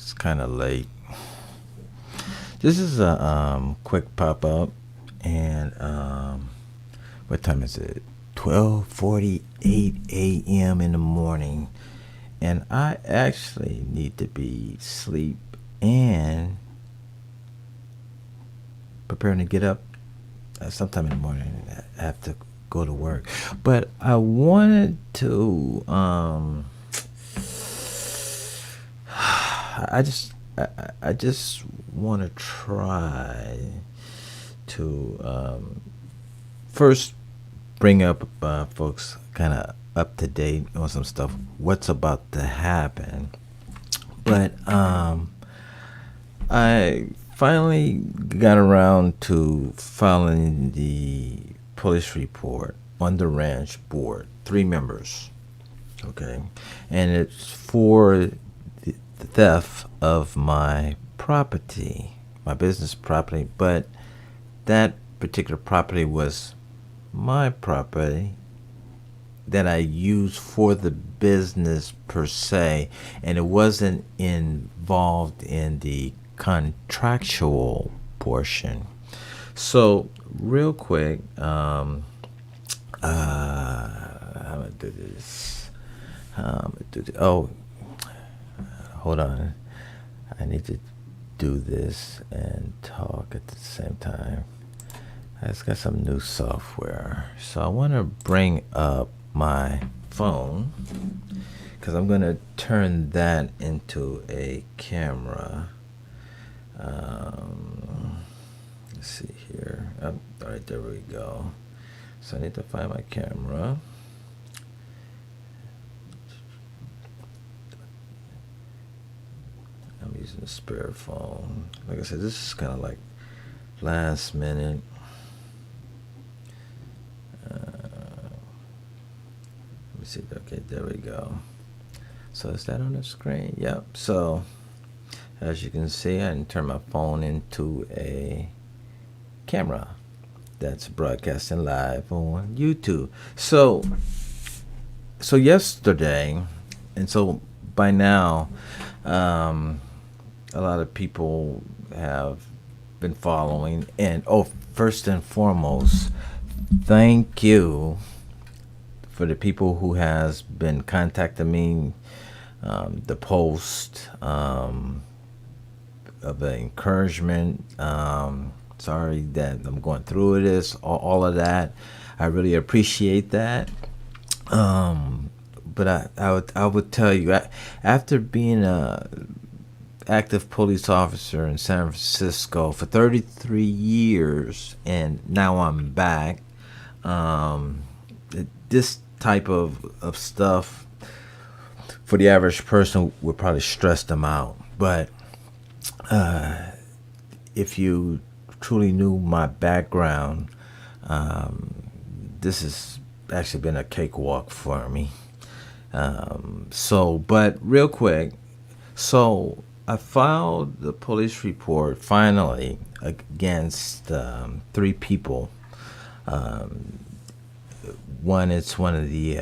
It's kind of late. This is a quick pop up, and what time is it? 12:48 a.m. in the morning, and I actually need to be asleep and preparing to get up sometime in the morning. I have to go to work, but I wanted to I just want to try to first bring up folks kind of up to date on some stuff, what's about to happen. But I finally got around to filing the police report on the ranch board, 3 members. Okay, and it's for the theft of my property, my business property, but that particular property was my property that I used for the business per se, and it wasn't involved in the contractual portion. So, real quick, I'm gonna do this. Oh, hold on. I need to do this and talk at the same time. I just got some new software. So I want to bring up my phone because I'm going to turn that into a camera. Let's see here. Oh, all right, there we go. So I need to find my camera. I'm using a spare phone. Like I said, this is kind of like last minute. Let me see. Okay, there we go. So is that on the screen? Yep. So as you can see, I can turn my phone into a camera that's broadcasting live on YouTube. So yesterday, and so by now, a lot of people have been following. And first and foremost, thank you for the people who has been contacting me, the post of the encouragement. Sorry that I'm going through this, all of that. I really appreciate that. But I would tell you, after being a active police officer in San Francisco for 33 years, and now I'm back. This type of stuff for the average person would probably stress them out. But if you truly knew my background, this has actually been a cakewalk for me. But real quick, so I filed the police report finally against 3 people. One is one of the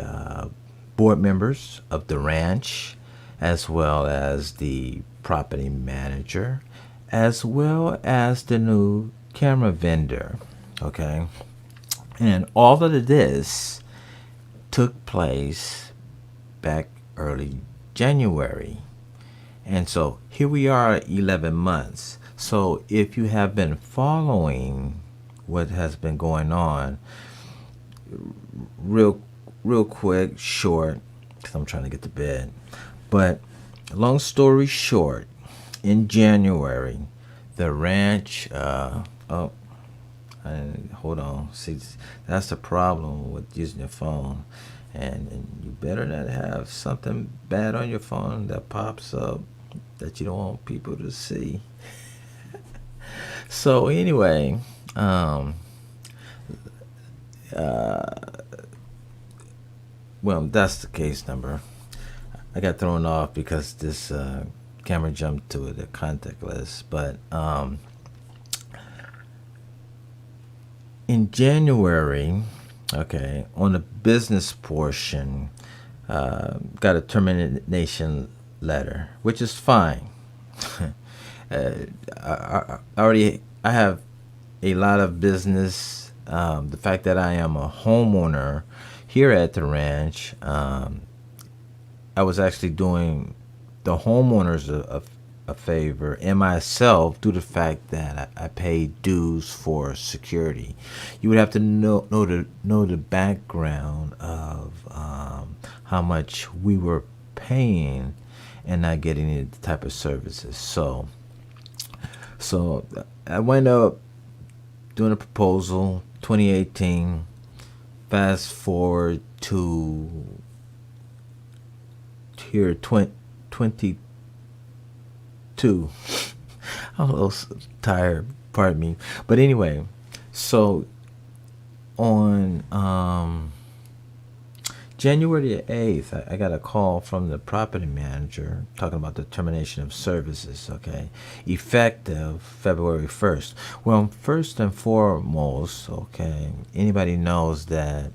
board members of the ranch, as well as the property manager, as well as the new camera vendor. Okay, and all of this took place back early January. And so here we are 11 months. So if you have been following what has been going on, real quick, short, because I'm trying to get to bed. But long story short, in January, the ranch, hold on. See, that's the problem with using your phone. And you better not have something bad on your phone that pops up that you don't want people to see. So anyway, well, that's the case number. I got thrown off because this camera jumped to the contact list. But in January, okay, on the business portion, got a termination letter, which is fine. uh, I have a lot of business. The fact that I am a homeowner here at the ranch, I was actually doing the homeowners a favor and myself due to the fact that I paid dues for security. You would have to know the background of how much we were paying and not getting any type of services. So I went up doing a proposal 2018. Fast forward to here 22. I'm a little tired, pardon me. But anyway, so on January the 8th, I got a call from the property manager talking about the termination of services, okay, effective February 1st. Well, first and foremost, okay, anybody knows that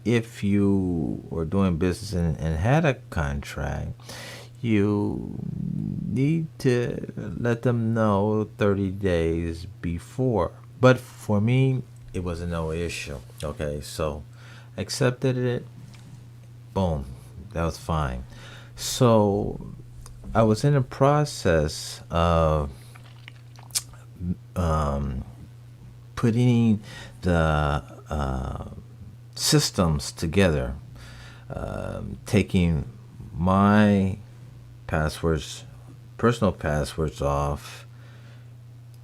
if you were doing business and had a contract, you need to let them know 30 days before. But for me, it was no issue, okay, so accepted it. Boom, that was fine. So I was in the process of putting the systems together, taking my passwords, personal passwords off,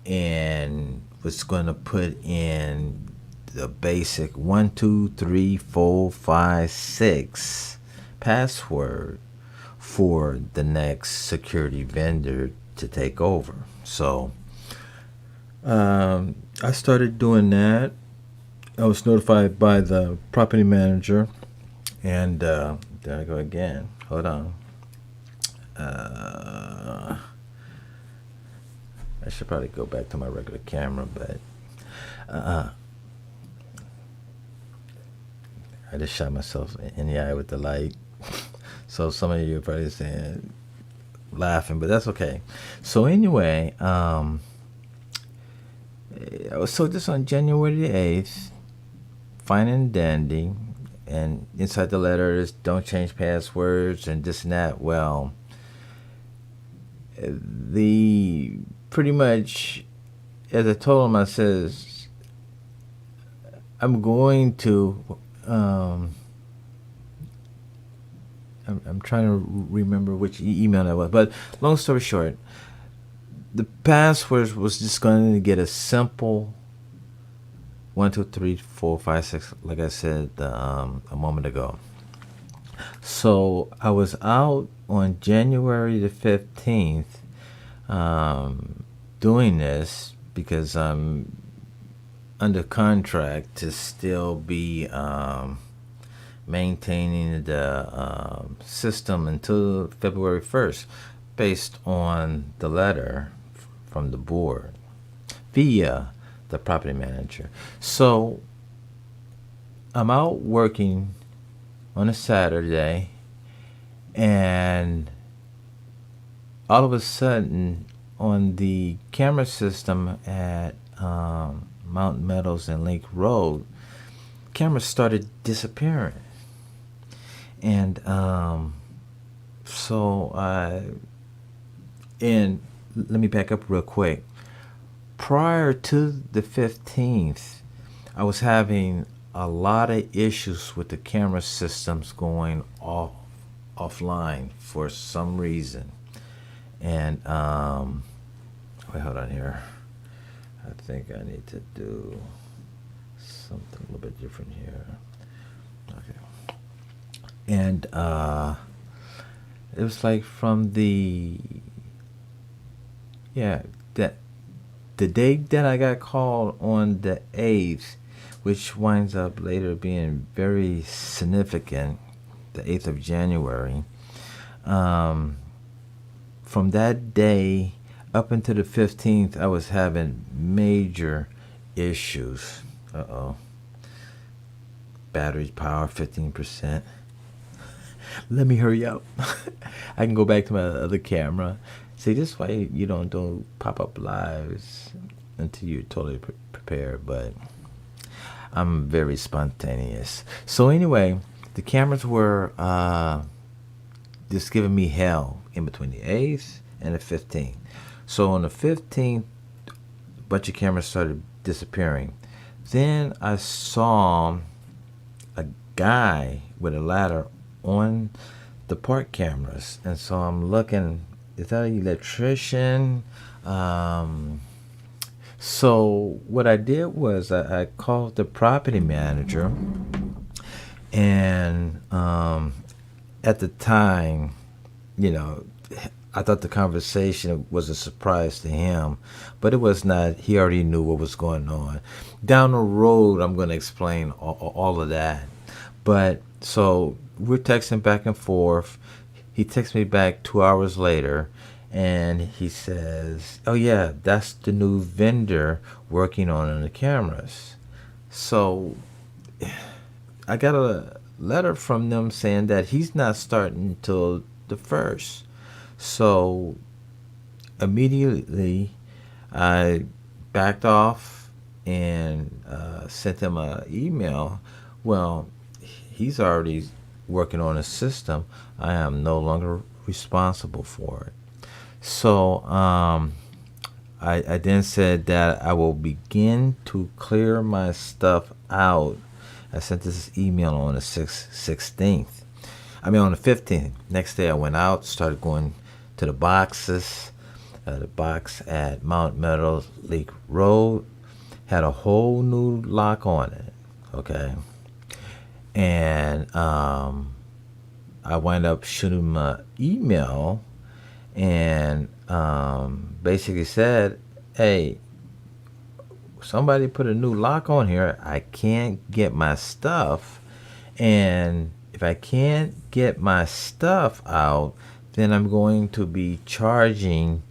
and was going to put in the basic 1, 2, 3, 4, 5, 6 password for the next security vendor to take over. So I started doing that. I was notified by the property manager, and there I go again. Hold on. I should probably go back to my regular camera, but I just shot myself in the eye with the light. So some of you are probably saying, laughing, but that's okay. So anyway, so this on January the 8th, fine and dandy, and inside the letter is don't change passwords and this and that. Well, the pretty much as I told him, I says I'm going to I'm trying to remember which email that was, but long story short, the password was just going to get a simple 1, 2, 3, 4, 5, 6, like I said a moment ago. So I was out on January the 15th doing this because I'm under contract to still be maintaining the system until February 1st based on the letter from the board via the property manager. So I'm out working on a Saturday, and all of a sudden on the camera system at Mountain Meadows and Lake Road, cameras started disappearing. And and let me back up real quick. Prior to the 15th, I was having a lot of issues with the camera systems going offline for some reason. And wait, hold on here. I think I need to do something a little bit different here. Okay. And it was like from the day that I got called on the 8th, which winds up later being very significant, the 8th of January. From that day up until the 15th, I was having major issues. Battery power 15%. Let me hurry up. I can go back to my other camera See, this way you don't do pop-up lives until you're totally prepared, but I'm very spontaneous. So anyway, the cameras were just giving me hell in between the 8th and the 15th. So on the 15th, a bunch of cameras started disappearing. Then I saw a guy with a ladder on the park cameras, and so I'm looking, is that an electrician? So what I did was I called the property manager, and at the time, you know, I thought the conversation was a surprise to him, but it was not. He already knew what was going on. Down the road, I'm going to explain all of that. But so we're texting back and forth. He texts me back 2 hours later, and he says, "Oh yeah, that's the new vendor working on the cameras." So I got a letter from them saying that he's not starting until the 1st. So immediately I backed off and sent him an email. Well, he's already working on a system. I am no longer responsible for it. So I then said that I will begin to clear my stuff out. I sent this email on the 16th. I mean, on the 15th. Next day I went out, started going to the boxes. The box at Mount Meadow Lake Road had a whole new lock on it. Okay. And I wind up shooting him an email and basically said, "Hey, somebody put a new lock on here. I can't get my stuff. And if I can't get my stuff out, then I'm going to be charging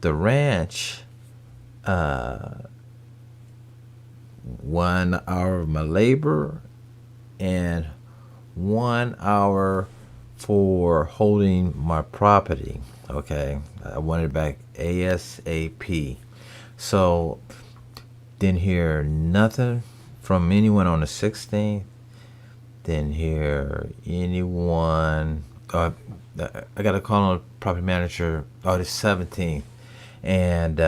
the ranch 1 hour of my labor and 1 hour for holding my property." Okay, I want it back ASAP. So didn't hear nothing from anyone on the 16th. Didn't hear anyone. I got a call on the property manager on the 17th, and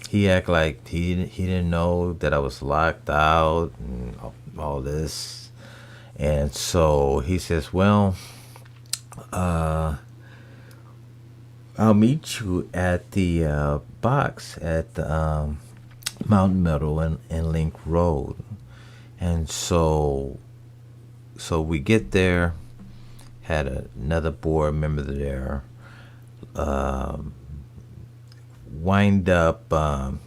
he acted like he didn't know that I was locked out and all this. And so he says, "Well, I'll meet you at the box at the Mountain Meadow and Link Road." And so we get there, had another board member there, wind up,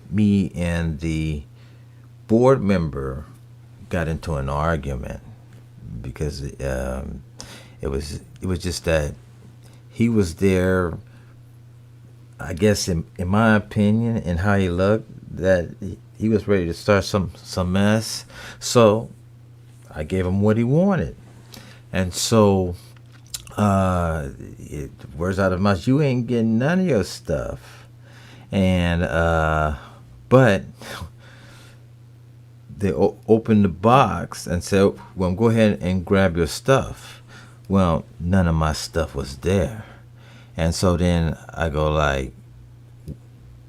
me and the board member got into an argument because it was just that he was there, I guess in my opinion and how he looked, that he was ready to start some mess. So I gave him what he wanted. And so words out of his mouth, "You ain't getting none of your stuff." And but they opened the box and said, "Well, go ahead and grab your stuff." Well, none of my stuff was there. And so then I go like,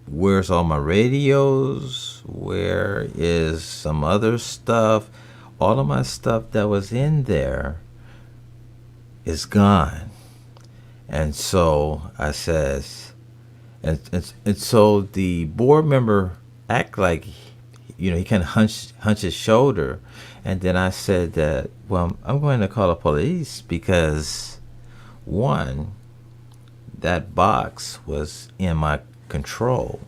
"Where's all my radios? Where is some other stuff?" All of my stuff that was in there is gone. And so I says, and so the board member act like, he kind of hunched his shoulder. And then I said that, "Well, I'm going to call the police because, one, that box was in my control."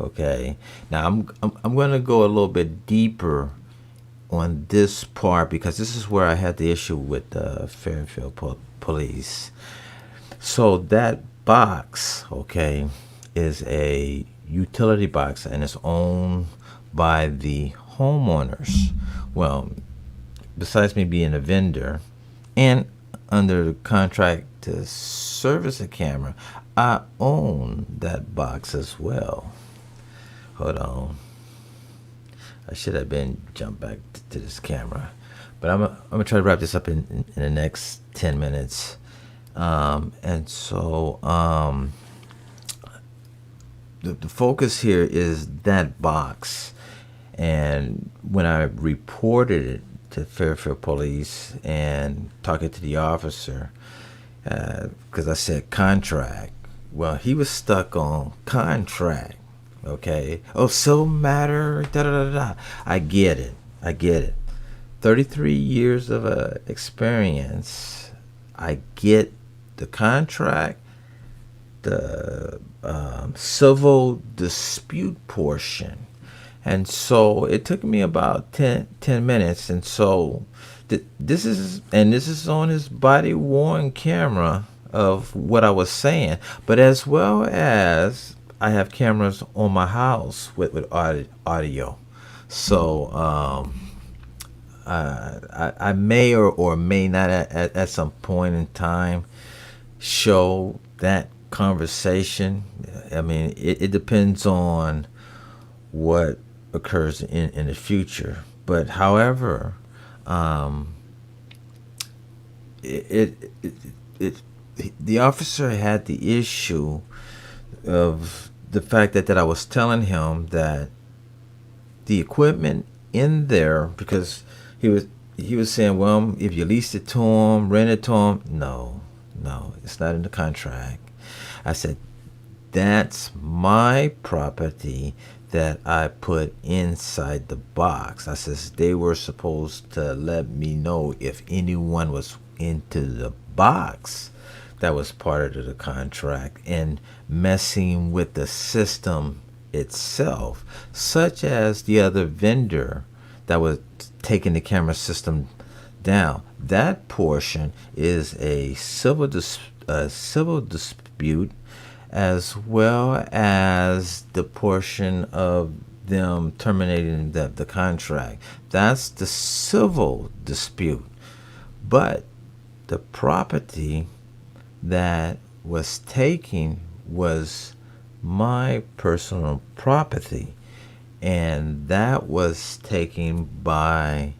Okay. Now I'm going to go a little bit deeper on this part because this is where I had the issue with the Fairfield Police. So that box, okay, is a utility box and it's owned by the homeowners. Well, besides me being a vendor and under the contract to service a camera, I own that box as well. Hold on. I should have been jumped back to this camera. But I'm gonna try to wrap this up in the next 10 minutes. And so the focus here is that box. And when I reported it to Fairfield Police and talking to the officer, because I said contract, well, he was stuck on contract. Okay. Oh, civil matter. Da da da da. I get it. 33 years of experience. I get the contract, the civil dispute portion. And so it took me about 10 minutes. And so this is on his body worn camera of what I was saying. But as well as I have cameras on my house with audio. So I may or may not at some point in time show that conversation. I mean, it depends on what occurs in the future. But however, the officer had the issue of the fact that I was telling him that the equipment in there, because he was saying, well, if you leased it to him, rent it to him, no, it's not in the contract. I said, that's my property that I put inside the box. I says they were supposed to let me know if anyone was into the box that was part of the contract and messing with the system itself, such as the other vendor that was taking the camera system down. That portion is a civil dispute, as well as the portion of them terminating the contract. That's the civil dispute. But the property that was taken was my personal property, and that was taken by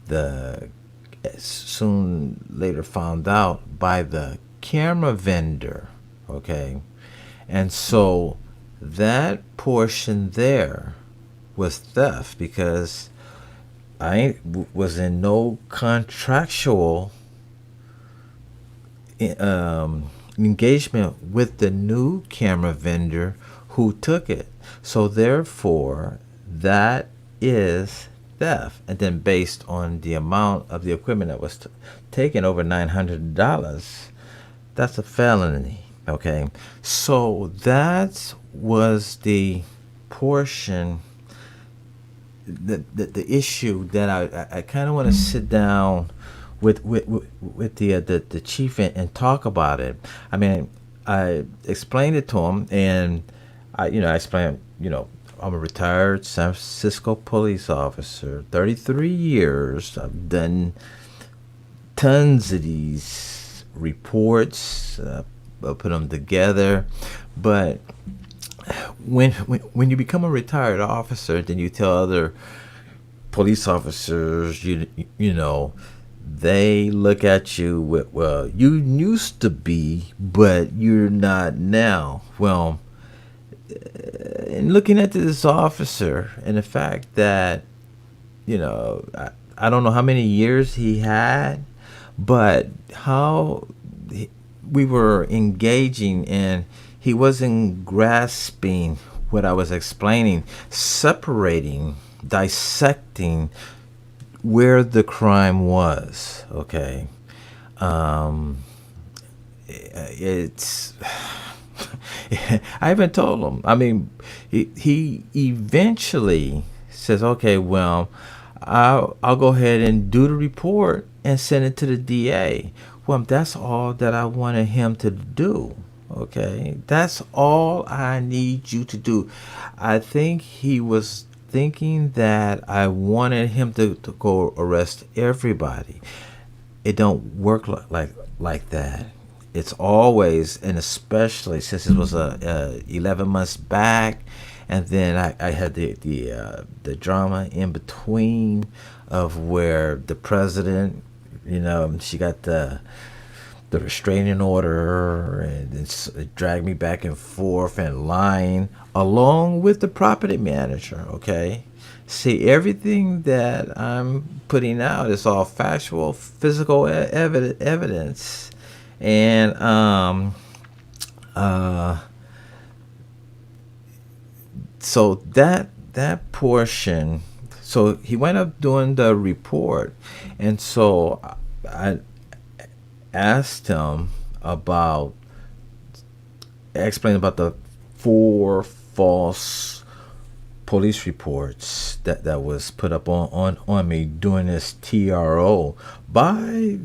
the, soon later found out, by the camera vendor. Okay, and so that portion there was theft, because I was in no contractual engagement with the new camera vendor who took it. So therefore, that is theft. And then based on the amount of the equipment that was taken, over $900, that's a felony. Okay, so that was the portion, the issue that I kind of want to sit down with the chief and talk about it. I mean, I explained it to him, and I explained, I'm a retired San Francisco police officer, 33 years. I've done tons of these reports. Put them together. But when you become a retired officer, then you tell other police officers, they look at you with, well, you used to be, but you're not now. Well, in looking at this officer and the fact that, I don't know how many years he had, but how we were engaging, and he wasn't grasping what I was explaining, separating, dissecting where the crime was. Okay, it's I even told him. I mean, he eventually says, okay, well, I'll go ahead and do the report and send it to the DA. Well, that's all that I wanted him to do. Okay, that's all I need you to do. I think he was thinking that I wanted him to go arrest everybody. It don't work like that. it's always, and especially since it was 11 months back, and then I had the drama in between of where the president, she got the restraining order, and it dragged me back and forth and lying along with the property manager. Okay, see, everything that I'm putting out is all factual, physical evidence, and so that portion. So he went up doing the report, and so I asked him about, explain about the 4 false police reports that was put up on me during this TRO by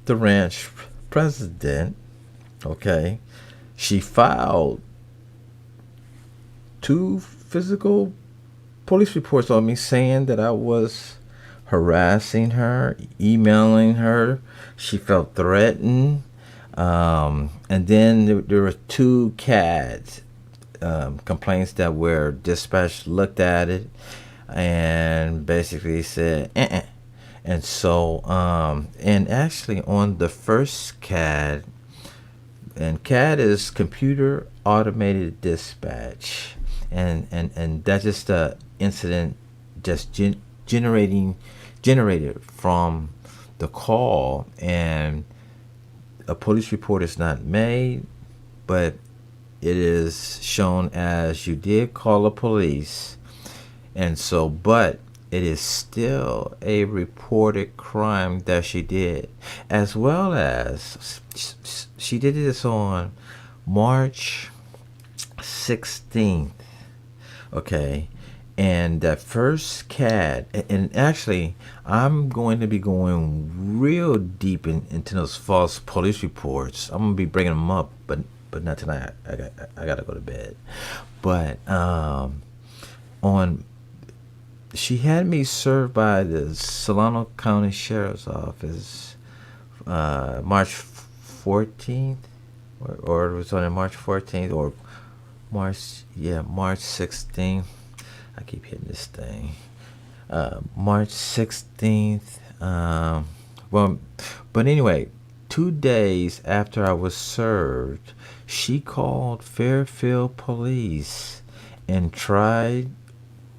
the ranch president. Okay, she filed 2 physical police reports on me saying that I was harassing her, emailing her. She felt threatened. And then there were 2 CADs, complaints that were dispatched, looked at it, and basically said, And so, and actually on the first CAD, and CAD is computer automated dispatch, and that's just the incident just generated from the call, and a police report is not made, but it is shown as you did call the police, and so, but it is still a reported crime that she did, as well as she did this on March 16th. Okay, and that first CAD, and actually I'm going to be going real deep into those false police reports. I'm gonna be bringing them up, but not tonight. I gotta go to bed. But on she had me served by the Solano County Sheriff's Office March 14th, or it was on March 14th, or March 16th. I keep hitting this thing. March 16th. Well, but anyway, 2 days after I was served, she called Fairfield Police and tried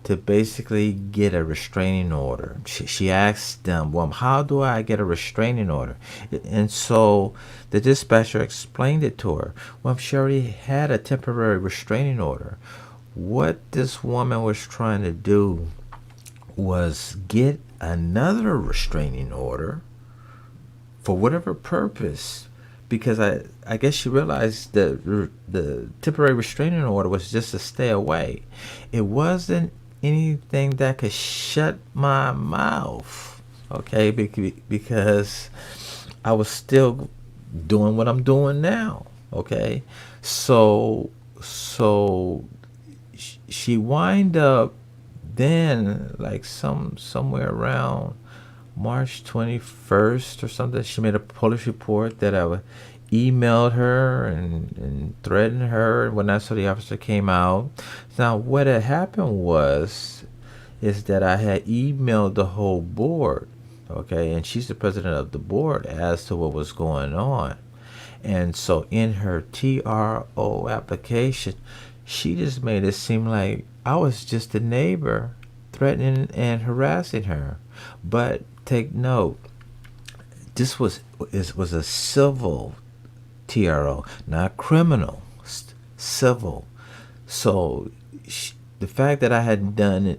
to basically get a restraining order. She asked them, well, how do I get a restraining order? And so the dispatcher explained it to her. Well, she already had a temporary restraining order. What this woman was trying to do was get another restraining order for whatever purpose, because I guess she realized that the temporary restraining order was just to stay away. It wasn't anything that could shut my mouth, okay, because I was still doing what I'm doing now, okay. So she wind up then, like somewhere around March 21st or something, she made a police report that I emailed her and threatened her when I saw the officer came out. Now, what had happened is that I had emailed the whole board, okay, and she's the president of the board, as to what was going on. And so in her TRO application, she just made it seem like I was just a neighbor threatening and harassing her. But take note, this was a civil TRO, not criminal, civil. So the fact that I hadn't done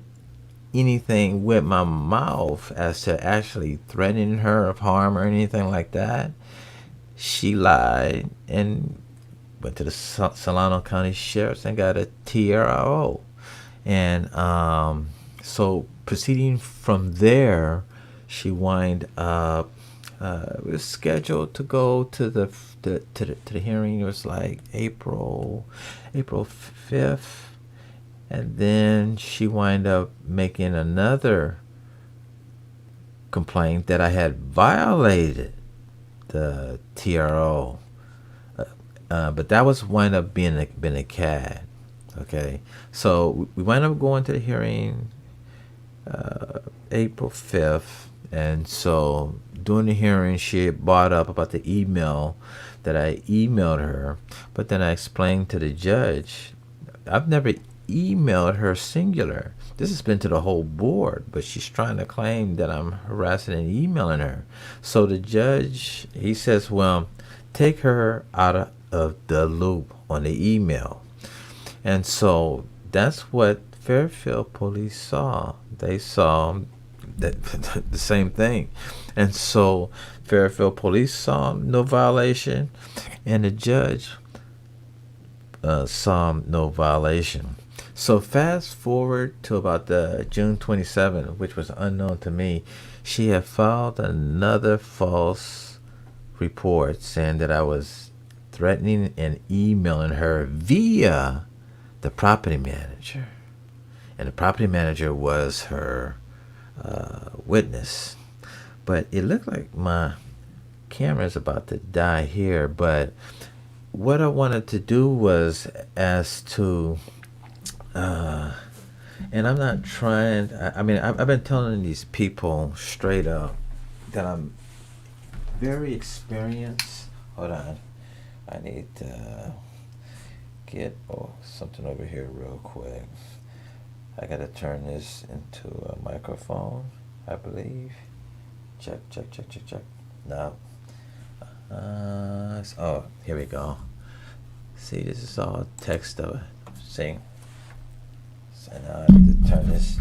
anything with my mouth as to actually threatening her of harm or anything like that, she lied and went to the Solano County Sheriff's and got a TRO. And so proceeding from there, she wind up was scheduled to go to the hearing. It was like April 5th, and then she wind up making another complaint that I had violated the TRO. But that was wind up being a CAD. Okay, so we wind up going to the hearing April 5th, and so during the hearing, she had brought up about the email that I emailed her, but then I explained to the judge, I've never emailed her singular. This has been to the whole board, but she's trying to claim that I'm harassing and emailing her. So the judge, he says, well, take her out of the loop on the email. And so that's what Fairfield Police saw. They saw that the same thing. And so Fairfield Police saw no violation, and the judge saw no violation. So fast forward to about the June 27th, which was unknown to me, she had filed another false report saying that I was threatening and emailing her via the property manager. And the property manager was her witness. But it looked like my camera is about to die here. But what I wanted to do was as to, and I'm not trying, I mean, I've been telling these people straight up that I'm very experienced. Hold on. I need to get something over here real quick. I gotta turn this into a microphone, I believe. Check. No. Oh, here we go. See, this is all text though. See? So now I need to turn this.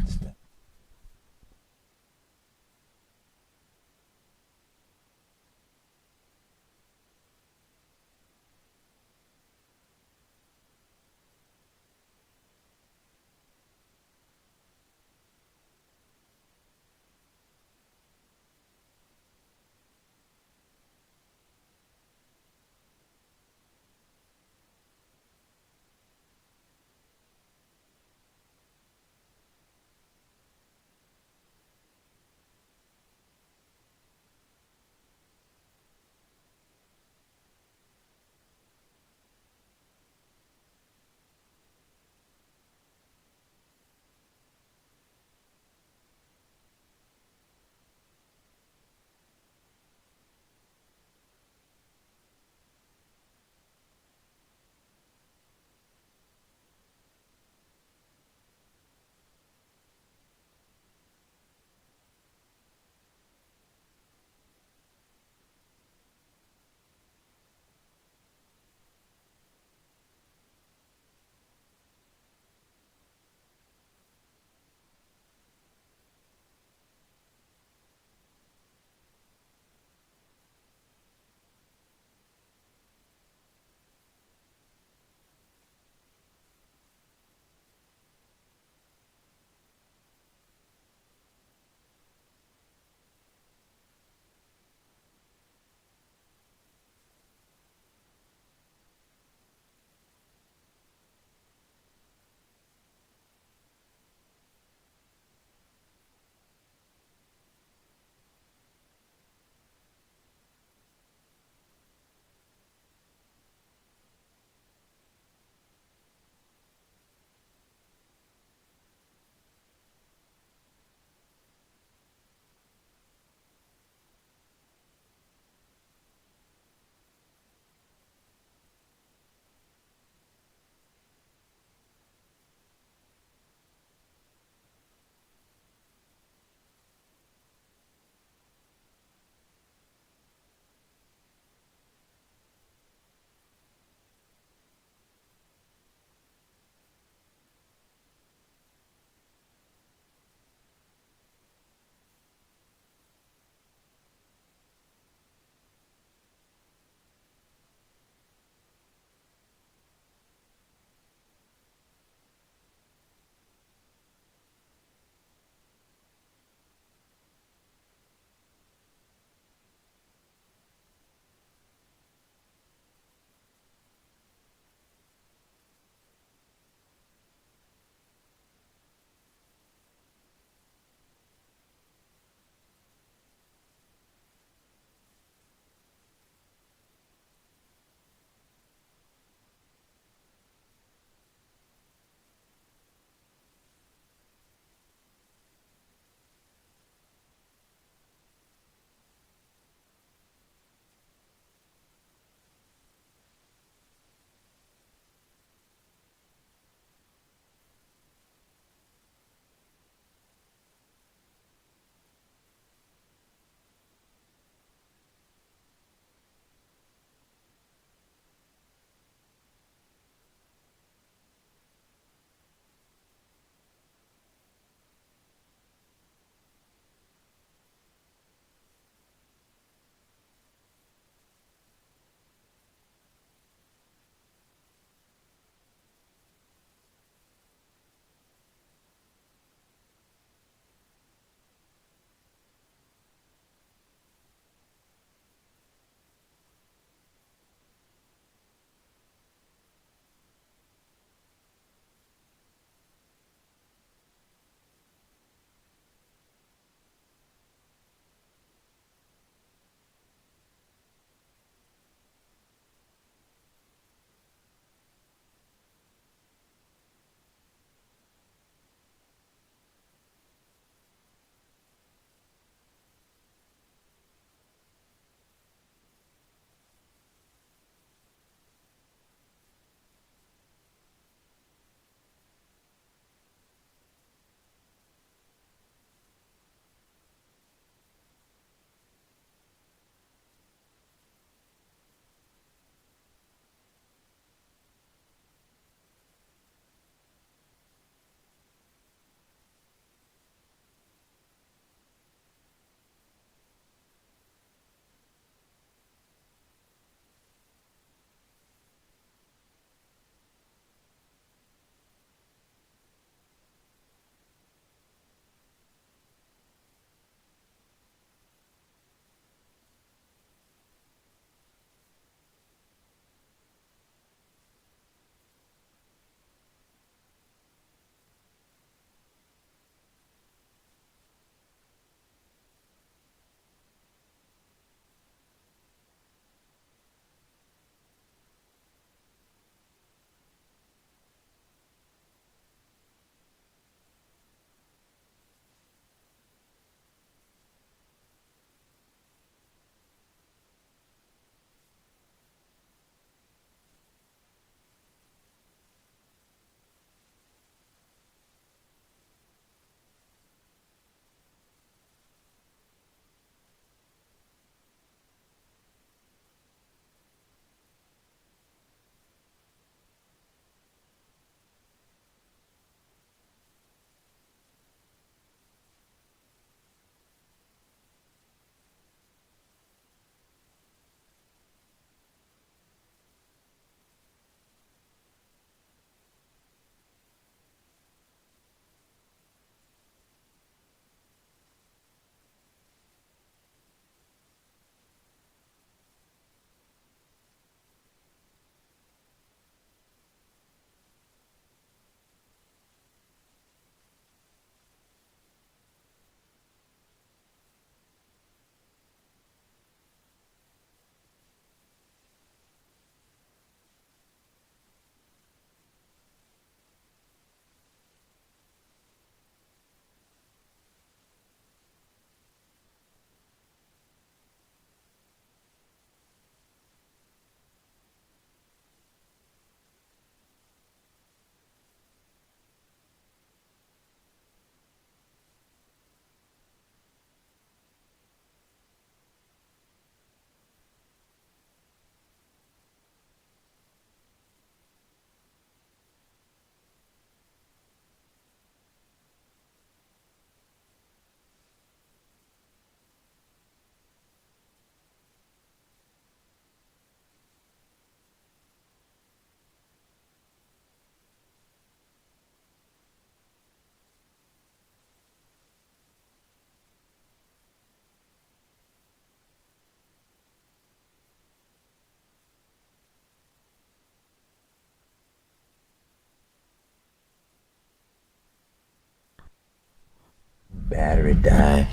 battery died,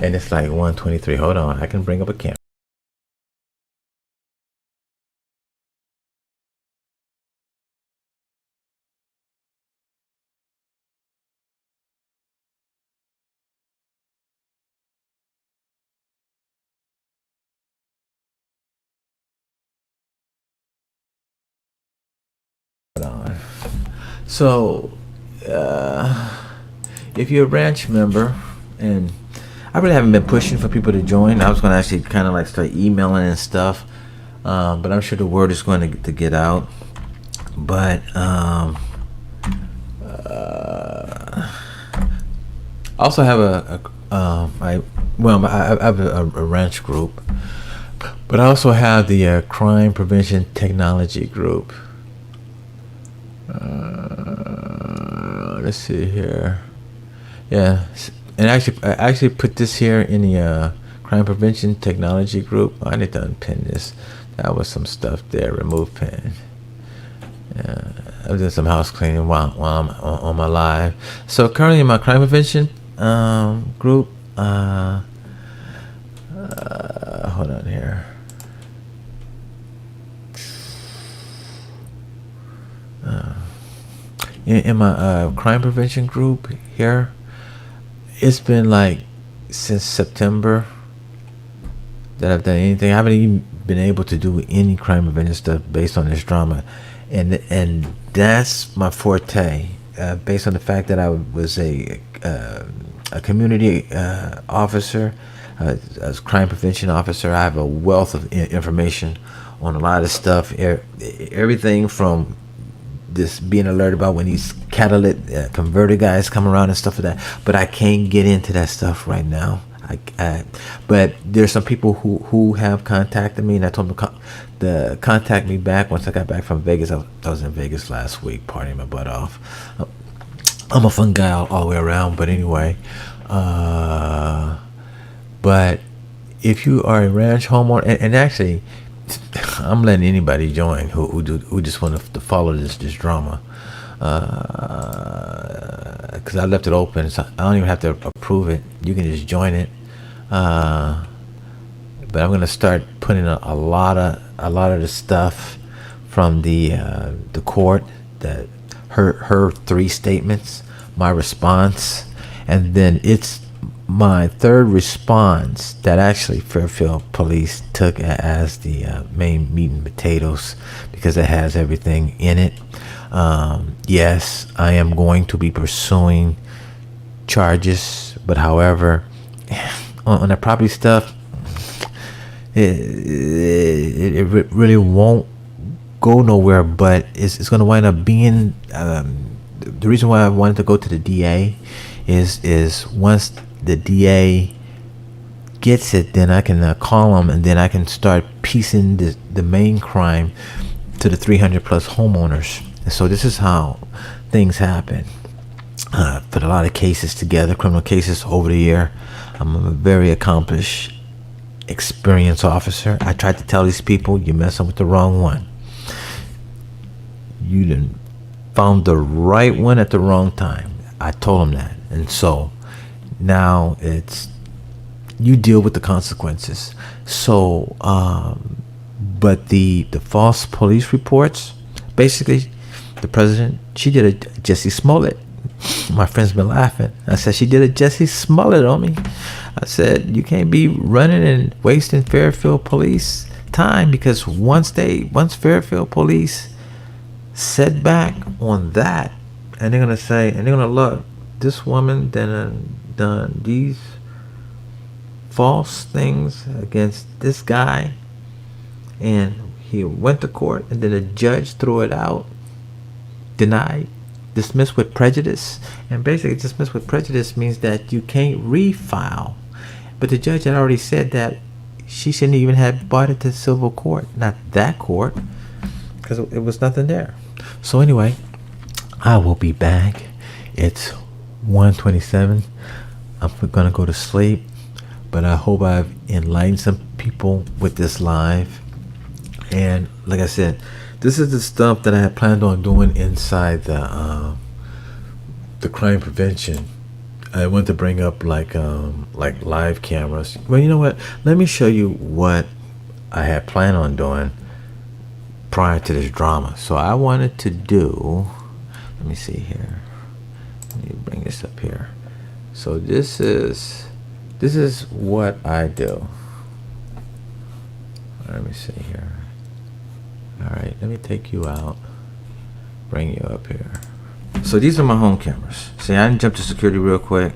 and it's like 1:23. Hold on, I can bring up a camera. So, if you're a ranch member, and I really haven't been pushing for people to join. I was going to actually kind of like start emailing and stuff, but I'm sure the word is going to get out. But I also have I have a ranch group, but I also have the crime prevention technology group. Let's see here. Yeah, and I actually put this here in the crime prevention technology group. I need to unpin this. That was some stuff there. Remove pin. Yeah, I was doing some house cleaning while I'm on my live. So currently in my crime prevention group. Hold on here. In my crime prevention group here, it's been like since September that I've done anything. I haven't even been able to do any crime prevention stuff based on this drama, and that's my forte. Based on the fact that I was a community officer, as crime prevention officer, I have a wealth of information on a lot of stuff. Everything from this being alert about when these catalytic converter guys come around and stuff like that, but I can't get into that stuff right now. But there's some people who have contacted me, and I told them to contact me back once I got back from Vegas. I was in Vegas last week partying my butt off. I'm a fun guy all the way around, but anyway, but if you are a ranch homeowner, and actually I'm letting anybody join who just want to follow this drama, because I left it open, so I don't even have to approve it. You can just join it. But I'm gonna start putting a lot of the stuff from the court, that her 3 statements, my response, and then it's my third response that actually Fairfield Police took as the main meat and potatoes, because it has everything in it. Yes, I am going to be pursuing charges, but however, on the property stuff, it really won't go nowhere, but it's going to wind up being the reason why I wanted to go to the DA is once the DA gets it, then I can call them, and then I can start piecing the main crime to the 300 plus homeowners. And so this is how things happen. Put a lot of cases together, criminal cases over the year. I'm a very accomplished, experienced officer. I tried to tell these people, you're messing with the wrong one. You done found the right one at the wrong time. I told them that. And so now it's, you deal with the consequences. So but the false police reports, basically the president, she did a Jesse Smollett. My friends been laughing. I said, she did a Jesse Smollett on me. I said, you can't be running and wasting Fairfield Police time, because once Fairfield Police set back on that, and they're gonna say, and they're gonna look, this woman done these false things against this guy, and he went to court, and then the judge threw it out, denied, dismissed with prejudice. And basically dismissed with prejudice means that you can't refile, but the judge had already said that she shouldn't even have brought it to civil court, not that court, because it was nothing there. So anyway, I will be back. It's 1:27. I'm gonna go to sleep, but I hope I've enlightened some people with this live. And like I said, this is the stuff that I had planned on doing inside the crime prevention I want to bring up like live cameras. Well, you know what? Let me show you what I had planned on doing prior to this drama. So I wanted to do. Let me see here. Let me bring this up here. So this is what I do. Let me see here. All right, let me take you out. Bring you up here. So these are my home cameras. See, I didn't jump to security real quick,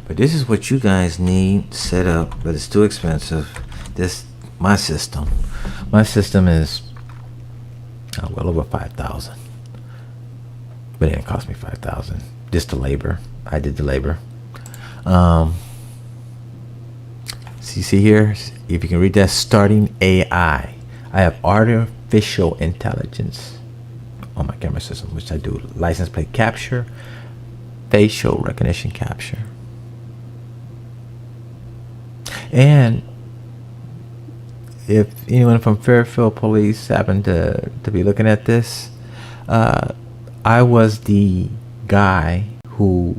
but this is what you guys need set up, but it's too expensive. My system is well over 5,000, but it didn't cost me 5,000. Just the labor. I did the labor. See here, if you can read that, starting AI. I have artificial intelligence on my camera system, which I do license plate capture, facial recognition capture. And if anyone from Fairfield Police happened to be looking at this, I was the guy who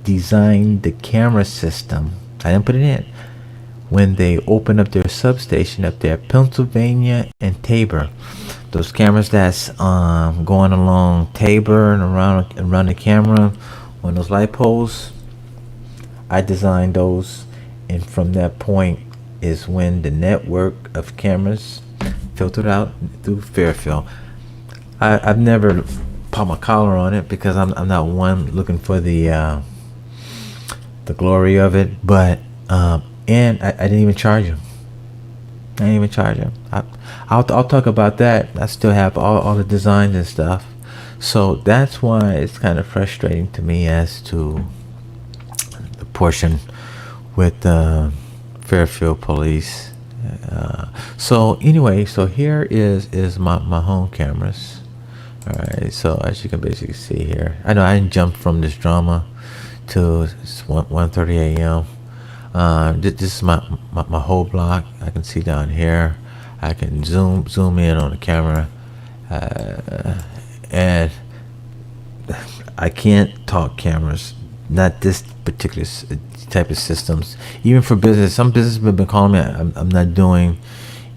designed the camera system. I didn't put it in. When they opened up their substation up there, Pennsylvania and Tabor, those cameras that's going along Tabor and around the camera on those light poles, I designed those, and from that point is when the network of cameras filtered out through Fairfield. I've never popped my collar on it because I'm not one looking for the glory of it, but and I didn't even charge him. I'll talk about that. I still have all the designs and stuff. So that's why it's kind of frustrating to me as to the portion with Fairfield Police. So anyway, so here is my home cameras. All right. So as you can basically see here, I know I didn't jump from this drama to 1:30 a.m. This is my whole block. I can see down here. I can zoom in on the camera, and I can't talk cameras. Not this particular type of systems. Even for business, some businesses have been calling me. I'm not doing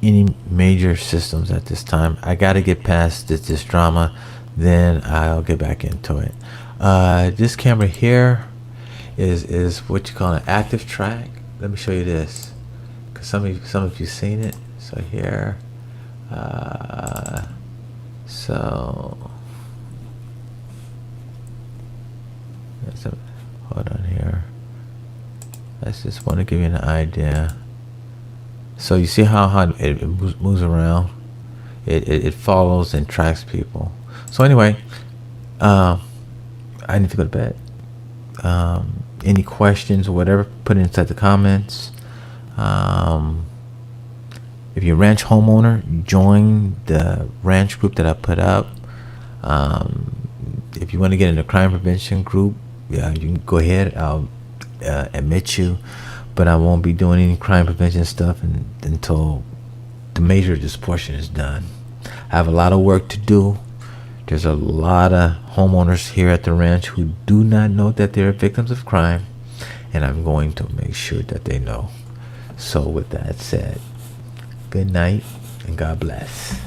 any major systems at this time. I got to get past this drama, then I'll get back into it. This camera here is what you call an active track. Let me show you this, because some of you seen it. So here, hold on here. I just want to give you an idea. So you see how it moves around. It follows and tracks people. So anyway, I need to go to bed. Any questions or whatever, put it inside the comments. If you're a ranch homeowner, join the ranch group that I put up. If you want to get in the crime prevention group, yeah, you can go ahead. I'll admit you, but I won't be doing any crime prevention stuff until the major of this portion is done. I have a lot of work to do. There's a lot of homeowners here at the ranch who do not know that they're victims of crime, and I'm going to make sure that they know. So with that said, good night and God bless.